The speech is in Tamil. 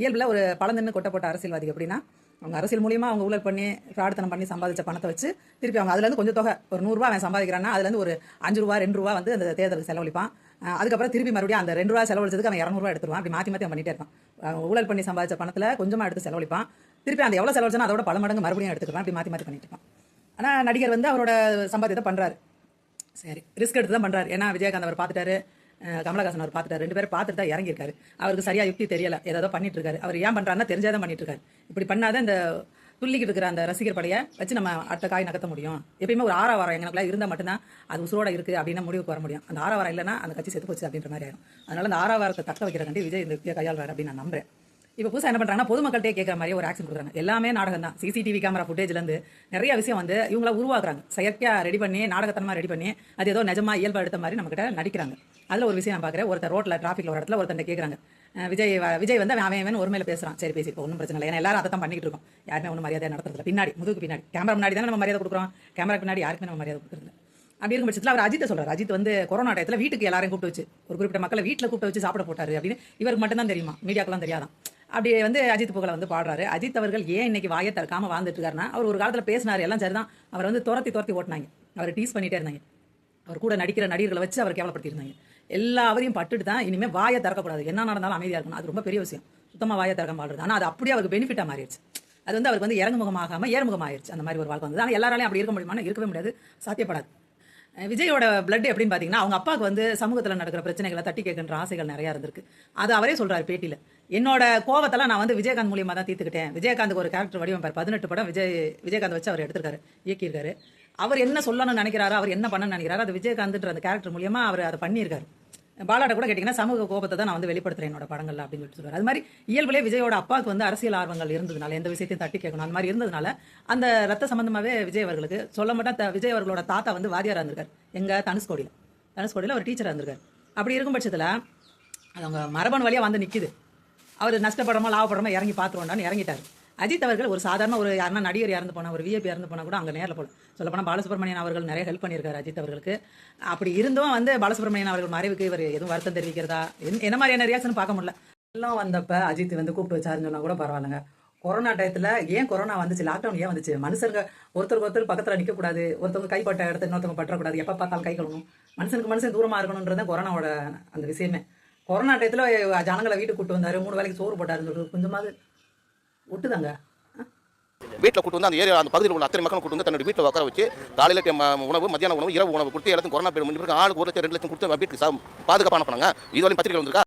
இயல்பில் ஒரு பழந்தன்னு கொட்டப்பட்ட அரசியல்வாதி எப்படின்னா அவங்க அரசியல் மூலியமாக அவங்க ஊழல் பண்ணி ஃப்ராடுத்தனம் பண்ணி சம்பாதிச்ச பணத்தை வச்சு திருப்பி அவங்க அதுலேருந்து கொஞ்சம் தொகை ஒரு 100 ரூபா அவன் சம்பாதிக்கிறான்னா அதுலேருந்து ஒரு 5 ரூபா 2 ரூபா வந்து அந்த தேர்தலுக்கு செலவழிப்பான். அதுக்கப்புறம் திருப்பி மறுபடியும் அந்த 2 ரூபா செலவழிச்சதுக்கு அவன் 200 ரூபா எடுத்துருவான். அப்படி மாற்றி மாற்றி அவன் பண்ணிட்டே இருப்பான். ஊழல் பண்ணி சம்பாதிச்ச பணத்தில் கொஞ்சமாக எடுத்து செலவழிப்பான். திருப்பி அந்த எவ்வளோ செலவழிச்சானோ அதோட பல மடங்கு மறுபடியும் எடுத்துக்கலாம். அப்படி மாற்றி மாற்றி பண்ணிட்டு இருப்பான். ஆனால் நடிகர் வந்து அவரோட சம்பாத்தியத்தை பண்ணுறாரு. சரி, ரிஸ்க் எடுத்து தான் பண்ணுறாரு. ஏன்னா விஜயகாந்த் அவர் பார்த்துட்டாரு, கமலஹாசன் அவர் பார்த்துட்டாரு, 2 பேரும் பார்த்துட்டு தான் இறங்கியிருக்காரு. அவருக்கு சரியா யுக்தி தெரியல, ஏதோ பண்ணிட்டு இருக்காரு. அவர் ஏன் பண்ணுறாருன்னா தெரிஞ்சாதான் பண்ணிட்டு இருக்காரு. இப்படி பண்ணாதான் இந்த துள்ளிக்கிட்டு இருக்கிற அந்த ரசிகர் படையை வச்சு நம்ம அடுத்த காய் நகர்த்த முடியும். எப்பயுமே ஒரு ஆறாவாரம் எங்களுக்குள்ள இருந்தால் மட்டும்தான் அது உசுரோட இருக்குது அப்படின்னு முடிவுக்கு வர முடியும். அந்த ஆறாவாரம் இல்லைன்னா அந்த கட்சி செத்து போச்சு அப்படின்ற மாதிரி ஆயிடும். அதனால அந்த ஆறாவாரத்தை தக்க வைக்கிறக்காண்டி விஜய் இந்த கையாள்வார் அப்படின்னு நான் நம்புறேன். இப்போ புதுசாக என்ன பண்ணுறாங்கன்னா பொதுமக்கள்கிட்டே கேட்குற மாதிரி ஒரு ஆக்ஷன் கொடுக்குறாங்க. எல்லாமே நாடகம் தான். சிசிடிவி கேமரா ஃபுட்டேஜ்லேருந்து நிறைய விஷயம் வந்து இவங்கள உருவாக்குறாங்க. செயற்கையாக ரெடி பண்ணி நாடகத்தனமாக ரெடி பண்ணி அது ஏதோ நிஜமாக இயல்பு எடுத்த மாதிரி நம்மகிட்ட நடிக்கிறாங்க. அதில் ஒரு விஷயம் நான் பார்க்குறேன். ஒருத்தர் ரோட்டில் டிராஃபிக்கில் ஒரு இடத்துல ஒருத்தர் கேட்குறாங்க, விஜய் வந்து அவன் ஒரு மேலே பேசுகிறான். சரி பேசி இப்போ ஒன்றும் பிரச்சனை இல்லை, ஏன்னா எல்லாரும் அதை தான் பண்ணிட்டு இருக்கோம். யாருமே ஒன்றும் மரியாதை நடத்துறதுல பின்னாடி முதுகு பின்னாடி கேமரா முன்னாடி தானே நம்ம மரியாதை கொடுக்குறோம். கேமரா பின்னாடி யாருக்குமே நம்ம மரியாதை கொடுக்குறது. அப்படி இருக்கும் பட்சத்தில் அவர் அஜித்தை சொல்கிறார். அஜித் வந்து கொரோனா டயத்தில் வீட்டுக்கு எல்லாரையும் கூப்பிட்டு வச்சு ஒரு குறிப்பிட்ட மக்களை வீட்டில் கூப்பிட்டு வச்சு சாப்பிட போட்டார் அப்படின்னு இவருக்கு மட்டும்தான் தெரியுமா, மீடியாக்கெல்லாம் தெரியாதான். அப்படி வந்து அஜித் புகழை வந்து பாடுறாரு. அஜித் அவர்கள் ஏன் இன்னைக்கு வாயை திறக்காம வாழ்ந்துட்டு இருக்காருன்னா, அவர் ஒரு காலத்தில் பேசினார், எல்லாம் சரிதான். அவர் வந்து துரத்தி ஓட்டினாங்க, அவர் டீஸ் பண்ணிட்டே இருந்தாங்க. அவர் கூட நடிக்கிற நடிகர்களை வச்சு அவர் கேவலப்படுத்திருந்தாங்க. எல்லா அவரையும் பட்டுட்டு தான் இனிமேல் வாயை திறக்கக்கூடாது, என்ன நடந்தாலும் அமைதியாக இருக்கணும். அது ரொம்ப பெரிய விஷயம், சுத்தமாக வாயை திறக்க வாழ்றது. ஆனால் அது அப்படியே அவருக்கு பெனிஃபிட்டாக மாறிடுச்சு. அது வந்து அவருக்கு வந்து இறங்குமுகமாகாமல் ஏறுமுகமாகிடுச்சு. அந்த மாதிரி ஒரு வாழ்க்கை வந்து. ஆனால் எல்லாராலையும் அப்படி இருக்க முடியுமான்னு இருக்கவே முடியாது, சாத்தியப்படாது. விஜயோட பிளட் எப்படின்னு பார்த்தீங்கன்னா, அவங்க அப்பாவுக்கு வந்து சமூகத்தில் நடக்கிற பிரச்சனைகளை தட்டி கேட்கின்ற ஆசைகள் நிறையா இருந்திருக்கு. அது அவரே சொல்கிறார் பேட்டியில். என்னோட கோவத்தெல்லாம் நான் வந்து விஜயகாந்த் மூலியமாக தான் தீர்த்துக்கிட்டேன். விஜயகாந்துக்கு ஒரு கேரக்டர் வடிவமைப்பார். 18 படம் விஜயகாந்த் வச்சு அவர் எடுத்திருக்காரு, இயக்கியிருக்காரு. அவர் என்ன சொல்லணும்னு நினைக்கிறாரோ, அவர் என்ன பண்ணணும்னு நினைக்கிறாரோ, அது விஜயகாந்த்ன்ற அந்த கேரக்டர் மூலியமாக அவர் அதை பண்ணியிருக்காரு. பாலாட்ட கூட கேட்டிங்கன்னா சமூக கோபத்தை தான் நான் வந்து வெளிப்படுத்துறேன் என்னோட படங்கள்ல அப்படின்னு சொல்லிட்டு சொல்லுவார். அது மாதிரி இயல்புலேயே விஜயோட அப்பாவுக்கு வந்து அரசியல் ஆர்வங்கள் இருந்ததுனால, எந்த விஷயத்தையும் தட்டி கேட்கணும் அந்த மாதிரி இருந்ததுனால, அந்த ரத்த சம்பந்தமாகவே விஜய் அவர்களுக்கு சொல்ல மாட்டா விஜய் அவர்களோட தாத்தா வந்து வாதியாராக இருந்திருக்காரு. எங்கள் தனுஷ்கோடியில் ஒரு டீச்சராக இருந்திருக்காரு. அப்படி இருக்கும் பட்சத்தில் அது அவங்க மரபணு வழியாக வந்து நிற்கிது. அவர் நஷ்டப்படுறமோ லாபப்படுறமோ இறங்கி பார்த்துருவோண்டான்னு இறங்கிட்டார். அஜித் அவர்கள் ஒரு சாதாரண ஒரு யாருன்னா நடிகர் இறந்து போனால், ஒரு விஐபி இறந்து போனால் கூட அங்கே நேரில் போல சொல்லப்போனால் பாலசுப்ரமணியன் அவர்கள் நிறைய ஹெல்ப் பண்ணியிருக்காரு அஜித் அவர்களுக்கு. அப்படி இருந்தும் வந்து பாலசுப்ரமணியன் அவர்கள் மறைவுக்கு இவர் எதுவும் வருத்தம் தெரிவிக்கிறதா, என்ன மாதிரியான ரியாக்ஷன் பார்க்க முடியல. எல்லாம் வந்தப்ப அஜித் வந்து கூப்பிட்டு வச்சாருன்னு சொன்னால் கூட பரவாயில்லைங்க. கொரோனா டயத்தில் ஏன் கொரோனா வந்துச்சு, லாக்டவுன் ஏன் வந்துச்சு, மனுஷங்க ஒருத்தருக்கு பக்கத்தில் நிற்கக்கூடாது, ஒருத்தவங்க கைப்பட்ட இடத்த இன்னொருத்தவங்க பற்றக்கூடாது, எப்போ பார்த்தாலும் கை கழுவணும், மனுஷன் தூரமாக இருக்கணுன்றது கொரோனாவோட அந்த விஷயமே. கொரோனா டயத்தில் ஜனங்களை வீட்டுக்கு கூப்பிட்டு வந்தார், 3 வேளைக்கு சோறு போட்டாருன்னு சொல்லிட்டு கொஞ்சமாவது விட்டுதாங்க. வீட்டில் கூட்டு வந்து அந்த ஏரியா அந்த பகுதியில் உள்ள அத்தனை மக்கள் கூட்டு வந்து தன்னுடைய வீட்டில் உட்கார வச்சு காலையில் உணவு, மத்தியான உணவு, இரவு உணவு கொடுத்து எல்லாத்தையும் கொரோனா பேர் ஆளுக்கு 1 லட்சம் 2 லட்சம் கொடுத்து வீட்டுக்கு பாதுகாப்பான பண்ணாங்க. இதுவரையும் பத்திரிகை வந்திருக்கா.